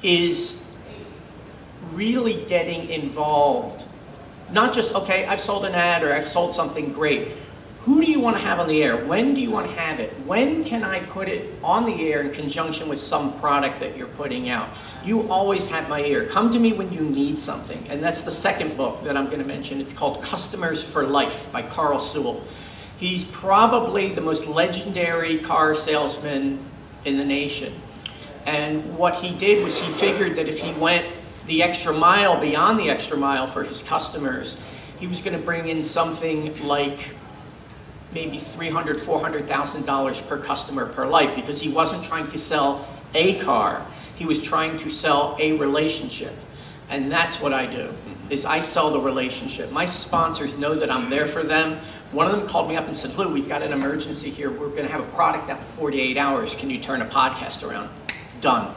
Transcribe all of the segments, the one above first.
is really getting involved. Not just, okay, I've sold an ad or I've sold something great. Who do you want to have on the air? When do you want to have it? When can I put it on the air in conjunction with some product that you're putting out? You always have my ear. Come to me when you need something. And that's the second book that I'm going to mention. It's called Customers for Life by Carlozo. He's probably the most legendary car salesman in the nation. And what he did was he figured that if he went the extra mile, beyond the extra mile for his customers, he was going to bring in something like maybe $300,000, $400,000 per customer per life, because he wasn't trying to sell a car. He was trying to sell a relationship. And that's what I do, is I sell the relationship. My sponsors know that I'm there for them. One of them called me up and said, Lou, we've got an emergency here. We're going to have a product out in 48 hours. Can you turn a podcast around? Done.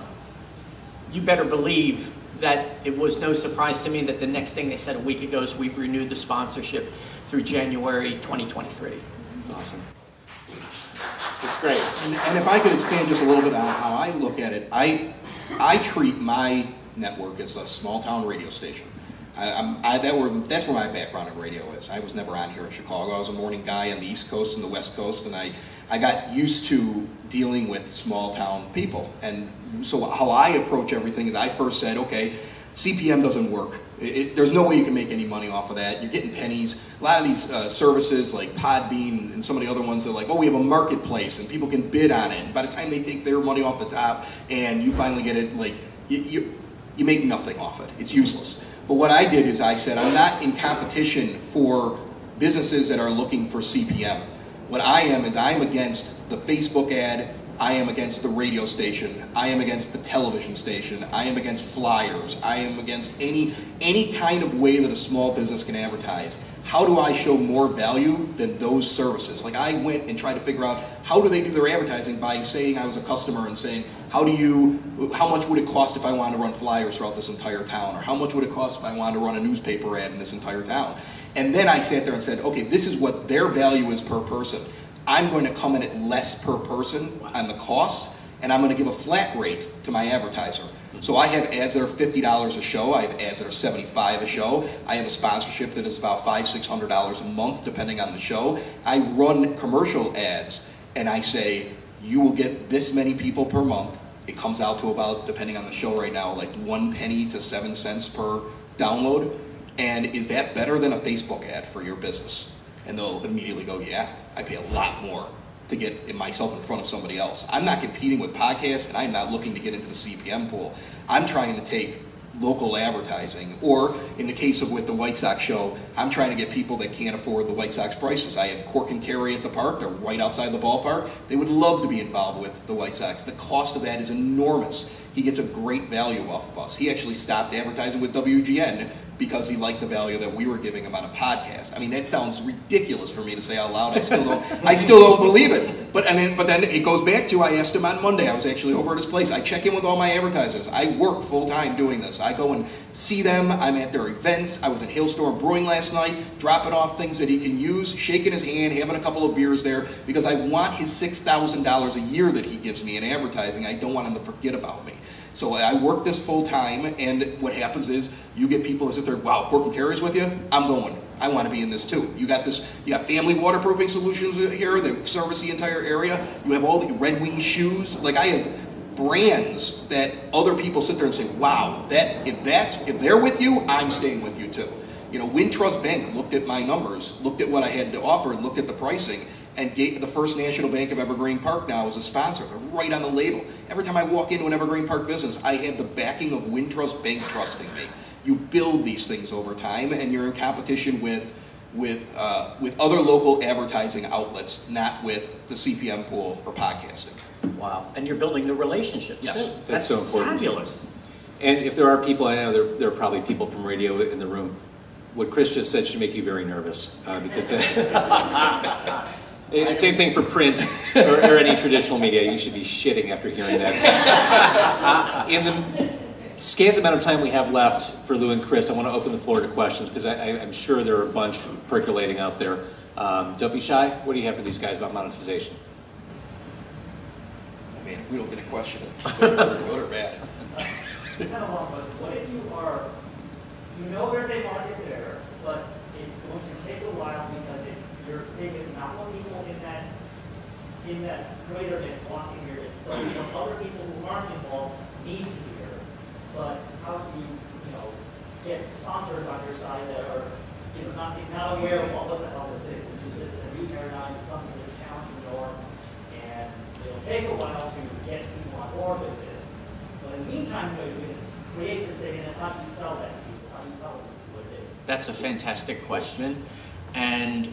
You better believe that it was no surprise to me that the next thing they said a week ago is we've renewed the sponsorship through January 2023. That's awesome. It's great. And if I could expand just a little bit on how I look at it, I treat my network as a small town radio station. That's where my background in radio is. I was never on here in Chicago. I was a morning guy on the East Coast and the West Coast, and I got used to dealing with small town people. And so how I approach everything is I first said, okay, CPM doesn't work. There's no way you can make any money off of that. You're getting pennies. A lot of these services like Podbean and some of the other ones are like, oh, we have a marketplace and people can bid on it. And by the time they take their money off the top and you finally get it, like you make nothing off it. It's useless. But what I did is I said, I'm not in competition for businesses that are looking for CPM. What I am is I'm against the Facebook ad. I am against the radio station. I am against the television station. I am against flyers. I am against any kind of way that a small business can advertise. How do I show more value than those services? Like I went and tried to figure out how do they do their advertising by saying I was a customer and saying how much would it cost if I wanted to run flyers throughout this entire town, or how much would it cost if I wanted to run a newspaper ad in this entire town? And then I sat there and said, okay, this is what their value is per person. I'm going to come in at less per person on the cost, and I'm going to give a flat rate to my advertiser. So I have ads that are $50 a show. I have ads that are $75 a show. I have a sponsorship that is about $500, $600 a month, depending on the show. I run commercial ads, and I say, you will get this many people per month. It comes out to about, depending on the show right now, like 1 penny to 7 cents per download. And is that better than a Facebook ad for your business? And they'll immediately go, yeah, I pay a lot more to get myself in front of somebody else. I'm not competing with podcasts, and I'm not looking to get into the CPM pool. I'm trying to take local advertising, or in the case of with the White Sox show, I'm trying to get people that can't afford the White Sox prices. I have Cork and Carry at the park. They're right outside the ballpark. They would love to be involved with the White Sox. The cost of that is enormous. He gets a great value off of us. He actually stopped advertising with WGN because he liked the value that we were giving him on a podcast. I mean, that sounds ridiculous for me to say out loud. I still don't believe it. But then it goes back to, I asked him on Monday. I was actually over at his place. I check in with all my advertisers. I work full time doing this. I go and see them. I'm at their events. I was in Hailstorm Brewing last night, dropping off things that he can use, shaking his hand, having a couple of beers there, because I want his $6,000 a year that he gives me in advertising. I don't want him to forget about me. So I work this full time, and what happens is you get people that sit there, wow, Cork and Carry's with you? I'm going. I want to be in this too. You got family waterproofing solutions here that service the entire area. You have all the Red Wing shoes. Like I have brands that other people sit there and say, wow, if they're with you, I'm staying with you too. You know, Wintrust Bank looked at my numbers, looked at what I had to offer, and looked at the pricing, and the First National Bank of Evergreen Park now is a sponsor. They're right on the label. Every time I walk into an Evergreen Park business, I have the backing of Wintrust Bank trusting me. You build these things over time, and you're in competition with other local advertising outlets, not with the CPM pool or podcasting. Wow, and you're building the relationships. Yes, that's so important. Fabulous. And if there are people, I know there are probably people from radio in the room, what Chris just said should make you very nervous, because same thing for print or any traditional media. You should be shitting after hearing that. In the scant amount of time we have left for Lou and Chris, I want to open the floor to questions, because I'm sure there are a bunch percolating out there. Don't be shy. What do you have for these guys about monetization? Man, if we don't get a question, it's either good or bad. kind of long, but what if you are, you know there's a market there, but it's going to take a while because your biggest amount of people in that greater mix want to hear it, but other people who aren't involved need to hear it. But how do you, get sponsors on your side that are, not aware of what the hell this is? This is a new paradigm, something that's challenging the norm, and it'll take a while to get people on board with this. But in the meantime, you can create this thing, and then how do you sell that to people? How do you tell them what it is? That's a fantastic question. And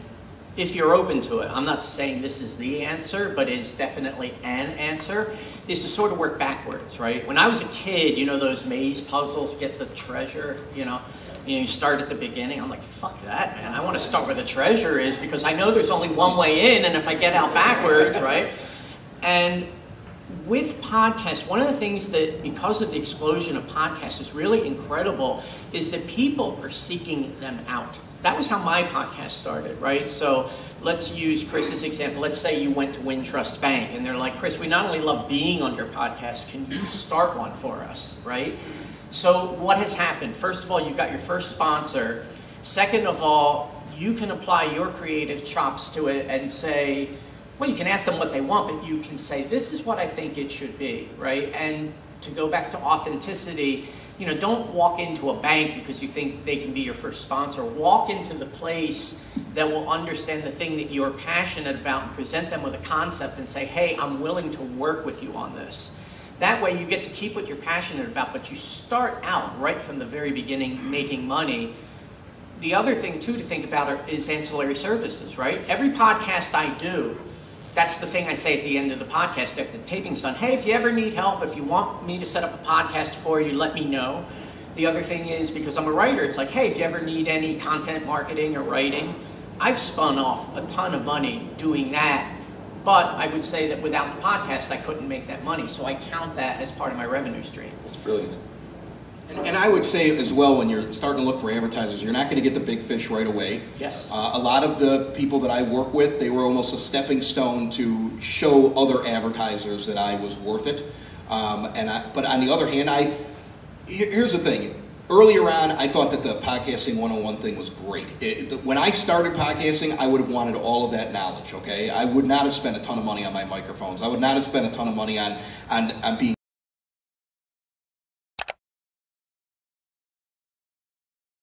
if you're open to it, I'm not saying this is the answer, but it is definitely an answer, is to sort of work backwards, right? When I was a kid, those maze puzzles, get the treasure, you start at the beginning. I'm like, fuck that, man. I want to start where the treasure is because I know there's only one way in, and if I get out backwards, right? And with podcasts, one of the things that, because of the explosion of podcasts, is really incredible is that people are seeking them out. That was how my podcast started, right? So let's use Chris's example. Let's say you went to Wintrust Bank, and they're like, Chris, we not only love being on your podcast, can you start one for us, right? So what has happened? First of all, you got your first sponsor. Second of all, you can apply your creative chops to it and say, well, you can ask them what they want, but you can say, this is what I think it should be, right? And to go back to authenticity, don't walk into a bank because you think they can be your first sponsor. Walk into the place that will understand the thing that you're passionate about and present them with a concept and say, hey, I'm willing to work with you on this. That way you get to keep what you're passionate about, but you start out right from the very beginning making money. The other thing, too, to think about is ancillary services, right? Every podcast I do, that's the thing I say at the end of the podcast after the taping's done. Hey, if you ever need help, if you want me to set up a podcast for you, let me know. The other thing is, because I'm a writer, it's like, hey, if you ever need any content marketing or writing, I've spun off a ton of money doing that. But I would say that without the podcast, I couldn't make that money. So I count that as part of my revenue stream. That's brilliant. And I would say as well, when you're starting to look for advertisers, you're not going to get the big fish right away. Yes. A lot of the people that I work with, they were almost a stepping stone to show other advertisers that I was worth it. But on the other hand, here's the thing. Earlier on, I thought that the podcasting 101 thing was great. When I started podcasting, I would have wanted all of that knowledge, okay? I would not have spent a ton of money on my microphones. I would not have spent a ton of money on being